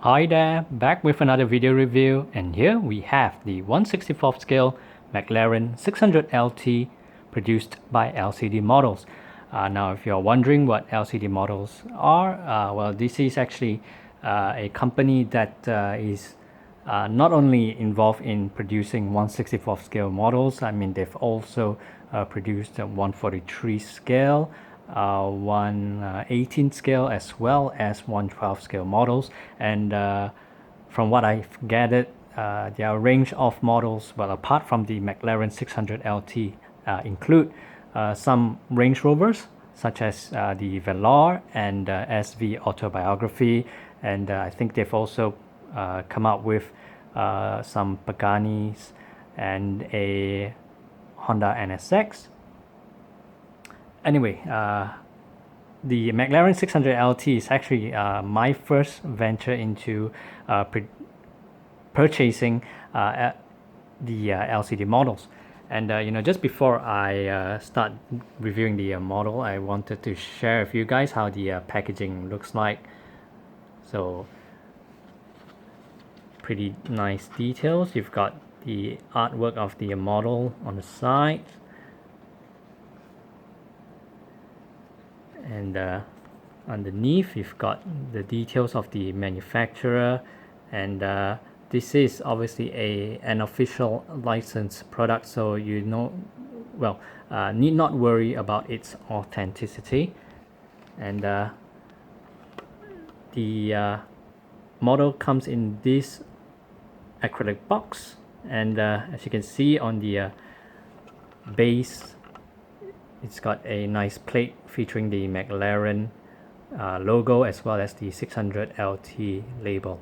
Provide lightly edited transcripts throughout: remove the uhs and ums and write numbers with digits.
Hi there, back with another video review, and here we have the 1/64th scale McLaren 600LT produced by LCD Models. Now if you're wondering what LCD Models are, well, this is actually a company that is not only involved in producing 1/64th scale models. I mean, they've also produced a 143 scale, 118 scale, as well as 112 scale models. And from what I've gathered, their range of models, well, apart from the McLaren 600LT, include some Range Rovers such as the Velar and SV Autobiography, and I think they've also come up with some Paganis and a Honda NSX. Anyway, the McLaren 600LT is actually my first venture into purchasing the LCD models. And just before I start reviewing the model, I wanted to share with you guys how the packaging looks like. So pretty nice details. You've got the artwork of the model on the side, and underneath you've got the details of the manufacturer, and this is obviously an official licensed product, so need not worry about its authenticity. And the model comes in this acrylic box, and as you can see on the base, it's got a nice plate featuring the McLaren logo as well as the 600LT label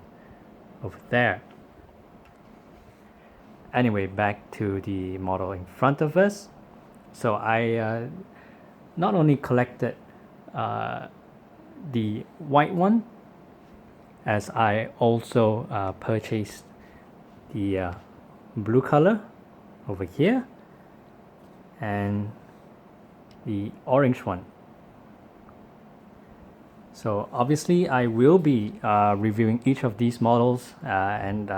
over there. Anyway, back to the model in front of us. So I not only collected the white one, as I also purchased the blue color over here and the orange one. So obviously I will be reviewing each of these models, and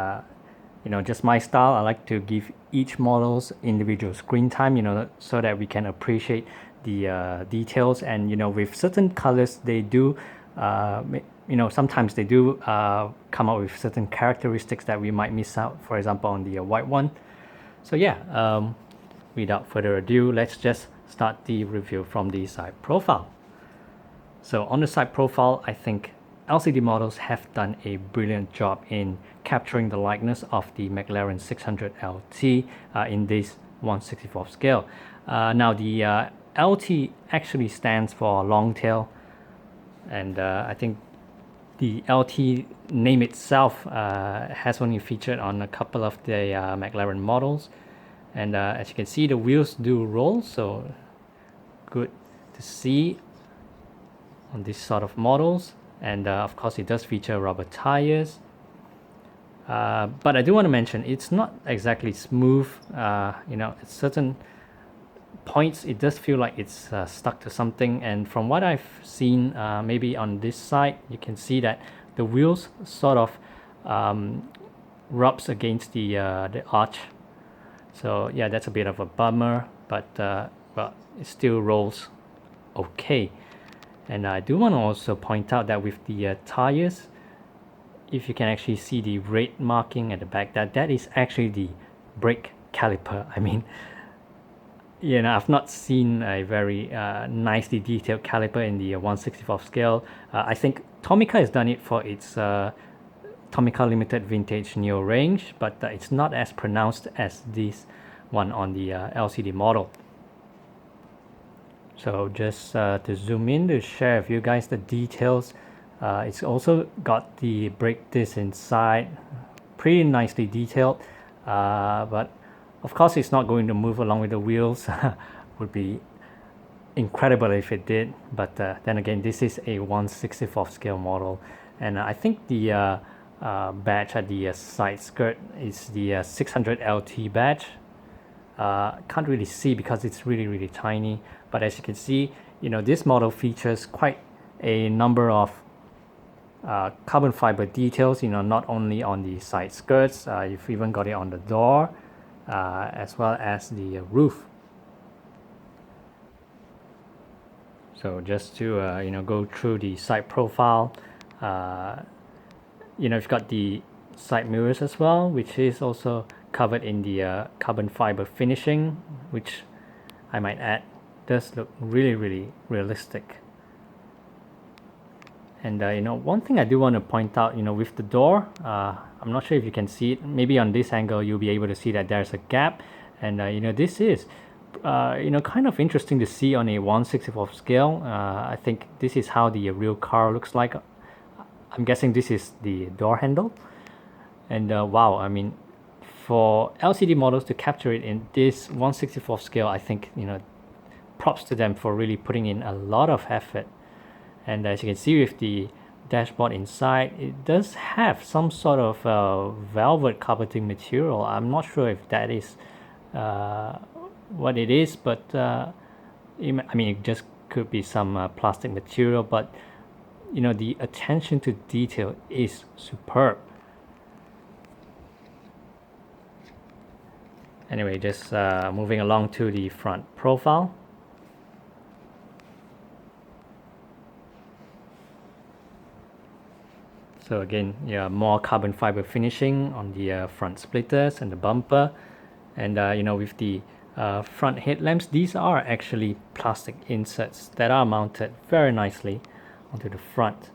just my style, I like to give each models individual screen time, so that we can appreciate the details. And with certain colors, they do sometimes they do come up with certain characteristics that we might miss out, for example on the white one. So yeah, without further ado, let's just start the review from the side profile. So on the side profile, I think LCD Models have done a brilliant job in capturing the likeness of the McLaren 600LT in this 1/64th scale. Now the LT actually stands for long tail, and I think the LT name itself has only featured on a couple of the McLaren models. And as you can see, the wheels do roll, so good to see on this sort of models. And of course it does feature rubber tires, but I do want to mention it's not exactly smooth. At certain points it does feel like it's stuck to something, and from what I've seen, maybe on this side, you can see that the wheels sort of rubs against the arch. So yeah, that's a bit of a bummer, but well, it still rolls okay. And I do want to also point out that with the tires, if you can actually see the red marking at the back, that is actually the brake caliper. I mean, I've not seen a very nicely detailed caliper in the 1/64th scale. I think Tomica has done it for its Tomica Limited Vintage Neo range, but it's not as pronounced as this one on the LCD model. So just to zoom in to share with you guys the details, it's also got the brake disc inside, pretty nicely detailed, but of course it's not going to move along with the wheels. Would be incredible if it did, but then again, this is a 1/64th scale model, and I think the badge at the side skirt is the 600LT badge. Can't really see because it's really tiny, but as you can see, this model features quite a number of carbon fiber details, not only on the side skirts, you've even got it on the door, as well as the roof. So just to go through the side profile, you've got the side mirrors as well, which is also covered in the carbon fiber finishing, which I might add does look really, really realistic. And one thing I do want to point out, with the door, I'm not sure if you can see it. Maybe on this angle you'll be able to see that there's a gap, and this is kind of interesting to see on a 1/64 scale. I think this is how the real car looks like. I'm guessing this is the door handle, and wow, I mean, for LCD models to capture it in this 1/64 scale, I think props to them for really putting in a lot of effort. And as you can see with the dashboard inside, it does have some sort of velvet carpeting material. I'm not sure if that is what it is, but I mean, it just could be some plastic material, but the attention to detail is superb. Anyway, just moving along to the front profile. So again, more carbon fiber finishing on the front splitters and the bumper, and with the front headlamps, these are actually plastic inserts that are mounted very nicely onto the front.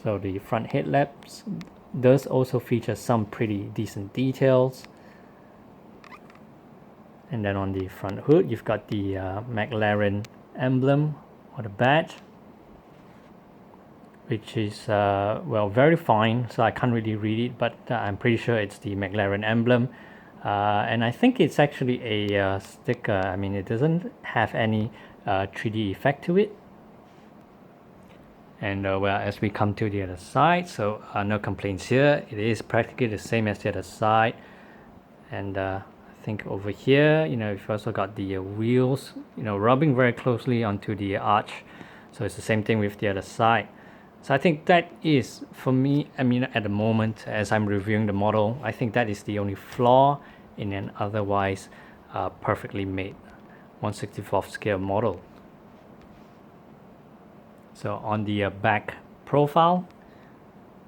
So the front headlamps does also feature some pretty decent details. And then on the front hood, you've got the McLaren emblem or the badge, which is well, very fine, so I can't really read it, but I'm pretty sure it's the McLaren emblem. And I think it's actually a sticker. I mean, it doesn't have any 3D effect to it. And well, as we come to the other side, so no complaints here. It is practically the same as the other side. And I think over here, you've also got the wheels, rubbing very closely onto the arch. So it's the same thing with the other side. So I think that is, for me, I mean, at the moment, as I'm reviewing the model, I think that is the only flaw in an otherwise perfectly made 1/64 scale model. So on the back profile,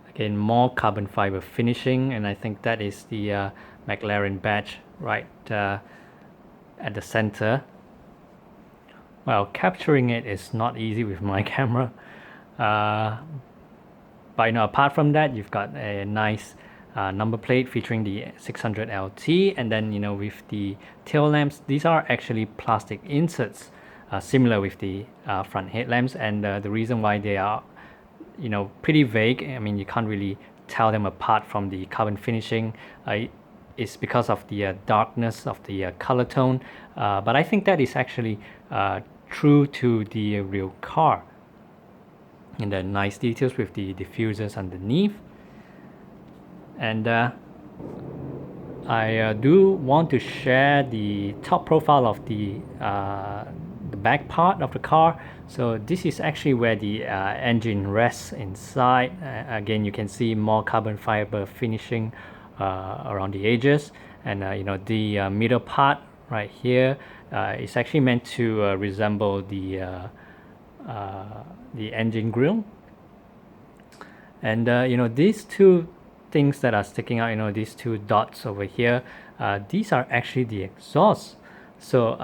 again, more carbon fiber finishing, and I think that is the McLaren badge right at the center. Well, capturing it is not easy with my camera. But apart from that, you've got a nice number plate featuring the 600LT, and then with the tail lamps, these are actually plastic inserts, similar with the front headlamps. And the reason why they are pretty vague, I mean, you can't really tell them apart from the carbon finishing, is because of the darkness of the color tone. But I think that is actually true to the real car. And then nice details with the diffusers underneath. And I do want to share the top profile of the back part of the car. So this is actually where the engine rests inside. Again, you can see more carbon fiber finishing around the edges, and the middle part right here is actually meant to resemble the engine grill. And these two things that are sticking out, these two dots over here, these are actually the exhaust. So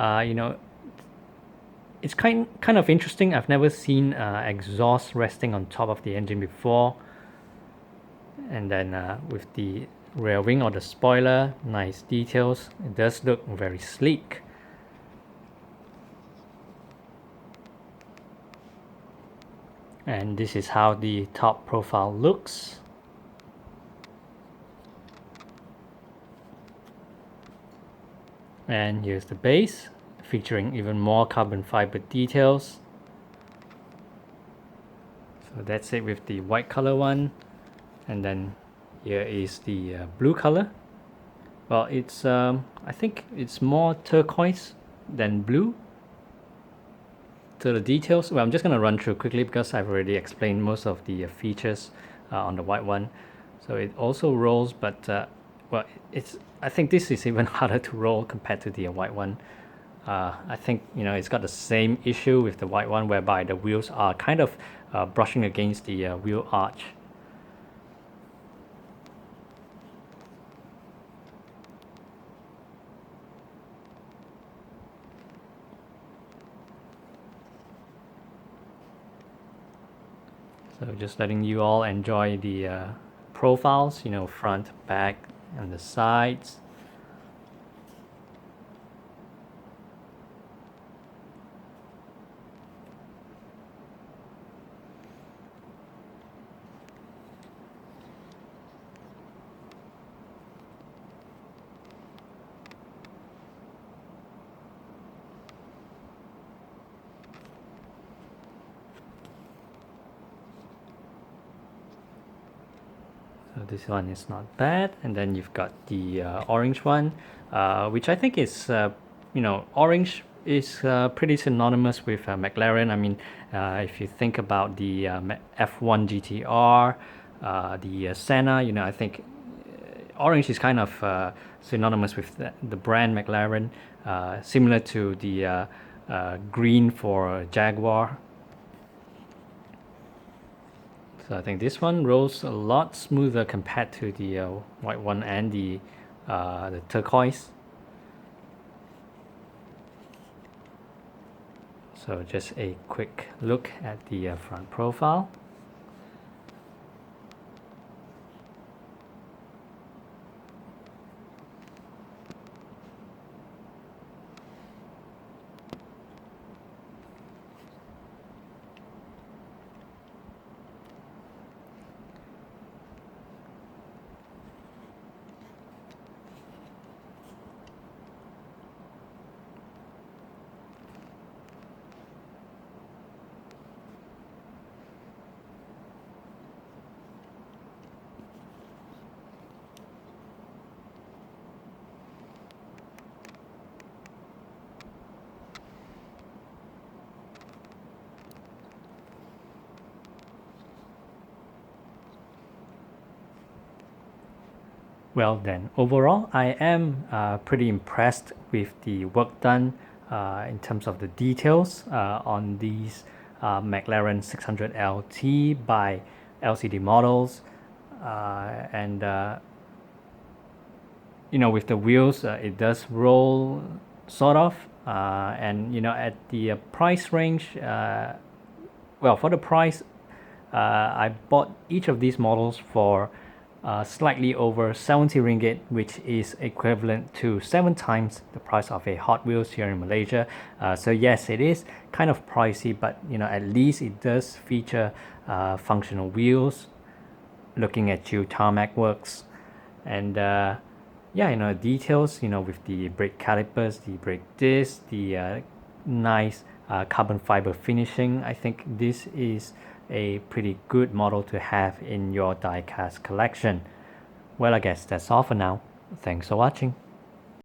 it's kind of interesting. I've never seen exhaust resting on top of the engine before. And then with the rear wing or the spoiler, nice details. It does look very sleek. And this is how the top profile looks. And here's the base, featuring even more carbon fiber details. So that's it with the white color one. And then here is the blue color. Well, it's I think it's more turquoise then blue. So the details, well, I'm just going to run through quickly because I've already explained most of the features on the white one. So it also rolls, but well, I think this is even harder to roll compared to the white one. I think it's got the same issue with the white one, whereby the wheels are kind of brushing against the wheel arch. So just letting you all enjoy the profiles, front, back, and the sides. So this one is not bad, and then you've got the orange one, which I think is, orange is pretty synonymous with McLaren. I mean, if you think about the F1 GTR, the Senna, I think orange is kind of synonymous with the brand McLaren, similar to the green for Jaguar. So I think this one rolls a lot smoother compared to the white one and the turquoise. So just a quick look at the front profile. Well then, overall, I am pretty impressed with the work done in terms of the details on these McLaren 600LT by LCD models. And with the wheels, it does roll sort of. And at the price range, well, for the price, I bought each of these models for slightly over 70 ringgit, which is equivalent to 7 times the price of a Hot Wheels here in Malaysia. So yes, it is kind of pricey, but at least it does feature functional wheels. Looking at you, tarmac works, and yeah, details. With the brake calipers, the brake disc, the nice carbon fiber finishing. I think this is a pretty good model to have in your diecast collection. Well, I guess that's all for now. Thanks for watching.